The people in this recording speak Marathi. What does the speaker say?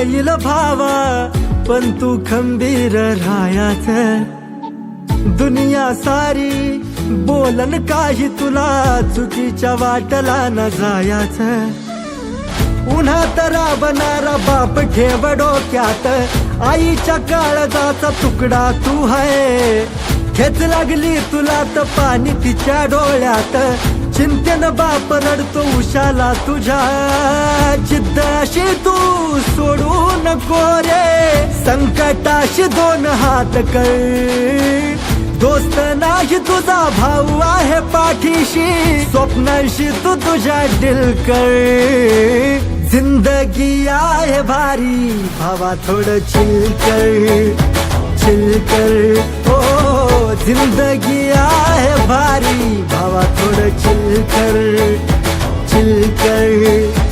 येईल भावा, पण तू खंबीर राहायच। दुनिया सारी बोलन काही तुला, चुकीच्या वाटला न जायच। उन्हात राबणारा बाप ठेव डोक्यात, आईच्या काळजाचा तुकडा तू है। खेच लागली तुला तर पाणी तिच्या डोळ्यात, चिंतेनं बाप रडतो उशाला तुझ्या। जिद्द अशी तू सोडू नको रे, संकटाशी दोन हात कर। दोस्त नाही तुझा भाऊ आहे पाठीशी, स्वप्नांशी तू तुझ्या दिल कर। जिंदगी आहे भारी भावा, थोडं चिल कर, चिल कर। ओ जिंदगी आहे भारी भावा, थोडं चिल कर, चिल कर।